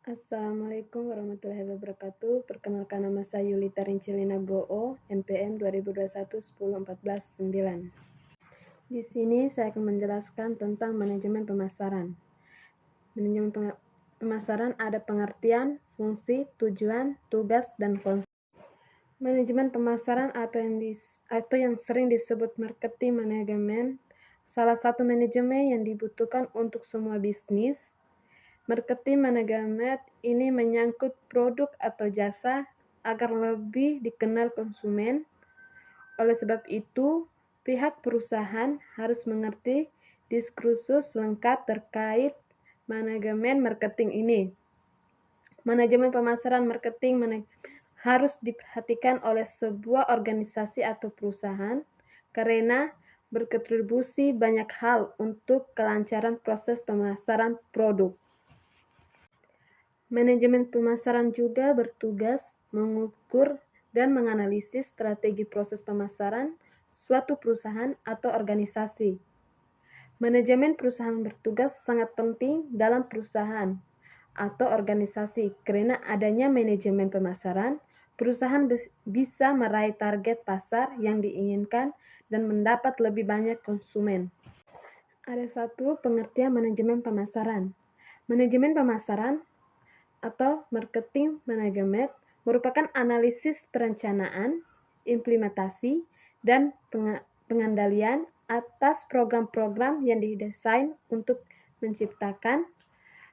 Assalamualaikum warahmatullahi wabarakatuh. Perkenalkan, nama saya Yulita Rincilina Goo, NPM 2021 10 14 9. Di sini saya akan menjelaskan tentang manajemen pemasaran. Manajemen pemasaran ada pengertian, fungsi, tujuan, tugas, dan konsep. Manajemen pemasaran atau yang sering disebut marketing manajemen, salah satu manajemen yang dibutuhkan untuk semua bisnis. Marketing manajemen ini menyangkut produk atau jasa agar lebih dikenal konsumen. Oleh sebab itu, pihak perusahaan harus mengerti diskursus lengkap terkait manajemen marketing ini. Manajemen pemasaran marketing harus diperhatikan oleh sebuah organisasi atau perusahaan karena berkontribusi banyak hal untuk kelancaran proses pemasaran produk. Manajemen pemasaran juga bertugas mengukur dan menganalisis strategi proses pemasaran suatu perusahaan atau organisasi. Manajemen perusahaan bertugas sangat penting dalam perusahaan atau organisasi karena adanya manajemen pemasaran, perusahaan bisa meraih target pasar yang diinginkan dan mendapat lebih banyak konsumen. Ada satu pengertian manajemen pemasaran. Manajemen pemasaran atau marketing manajemen merupakan analisis perencanaan, implementasi, dan pengendalian atas program-program yang didesain untuk menciptakan,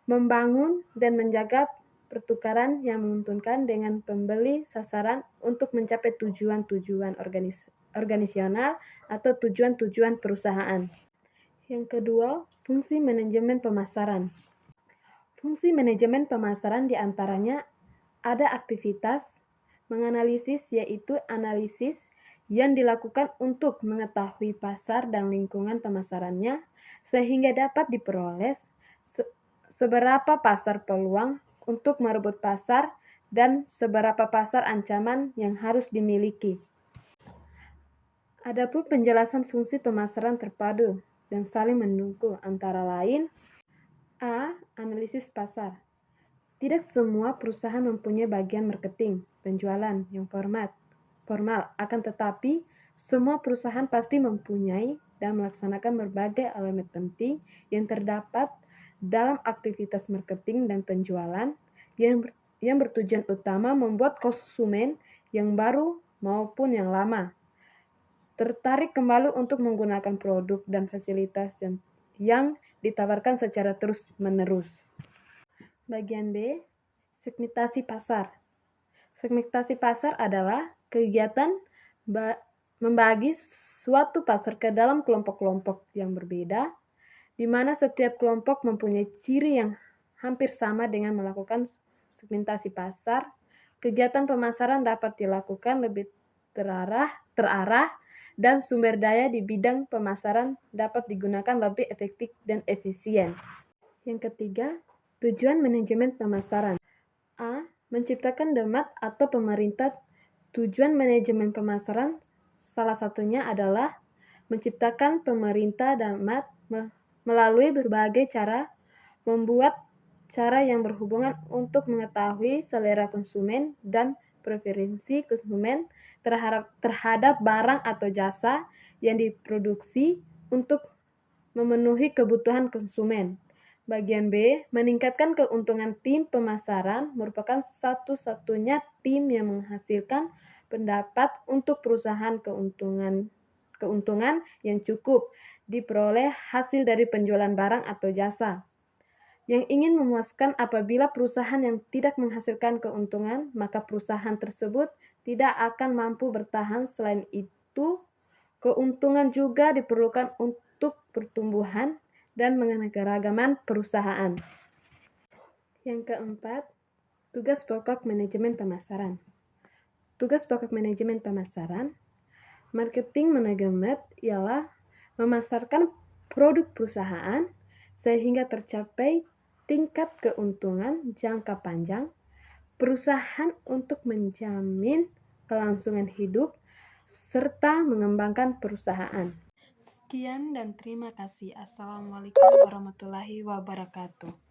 membangun, dan menjaga pertukaran yang menguntungkan dengan pembeli sasaran untuk mencapai tujuan-tujuan organisasional atau tujuan-tujuan perusahaan. Yang kedua, fungsi manajemen pemasaran. Fungsi manajemen pemasaran diantaranya ada aktivitas menganalisis, yaitu analisis yang dilakukan untuk mengetahui pasar dan lingkungan pemasarannya sehingga dapat diperoleh seberapa pasar peluang untuk merebut pasar dan seberapa pasar ancaman yang harus dimiliki. Adapun penjelasan fungsi pemasaran terpadu dan saling mendukung antara lain: A. Analisis pasar. Tidak semua perusahaan mempunyai bagian marketing, penjualan yang formal. Akan tetapi, semua perusahaan pasti mempunyai dan melaksanakan berbagai elemen penting yang terdapat dalam aktivitas marketing dan penjualan yang bertujuan utama membuat konsumen yang baru maupun yang lama tertarik kembali untuk menggunakan produk dan fasilitas yang ditawarkan secara terus-menerus. Bagian B, segmentasi pasar. Segmentasi pasar adalah kegiatan membagi suatu pasar ke dalam kelompok-kelompok yang berbeda, di mana setiap kelompok mempunyai ciri yang hampir sama. Dengan melakukan segmentasi pasar, kegiatan pemasaran dapat dilakukan lebih terarah dan sumber daya di bidang pemasaran dapat digunakan lebih efektif dan efisien. Yang ketiga, tujuan manajemen pemasaran. A. Menciptakan demand atau pemerintah. Tujuan manajemen pemasaran salah satunya adalah menciptakan pemerintah demand melalui berbagai cara, membuat cara yang berhubungan untuk mengetahui selera konsumen dan preferensi konsumen terhadap barang atau jasa yang diproduksi untuk memenuhi kebutuhan konsumen. Bagian B, meningkatkan keuntungan. Tim pemasaran merupakan satu-satunya tim yang menghasilkan pendapat untuk perusahaan. Keuntungan yang cukup diperoleh hasil dari penjualan barang atau jasa yang ingin memuaskan. Apabila perusahaan yang tidak menghasilkan keuntungan, maka perusahaan tersebut tidak akan mampu bertahan. Selain itu, keuntungan juga diperlukan untuk pertumbuhan dan keanekaragaman perusahaan. Yang keempat, tugas pokok manajemen pemasaran. Tugas pokok manajemen pemasaran marketing manajemen ialah memasarkan produk perusahaan sehingga tercapai tingkat keuntungan jangka panjang perusahaan untuk menjamin kelangsungan hidup serta mengembangkan perusahaan. Sekian dan terima kasih. Assalamualaikum warahmatullahi wabarakatuh.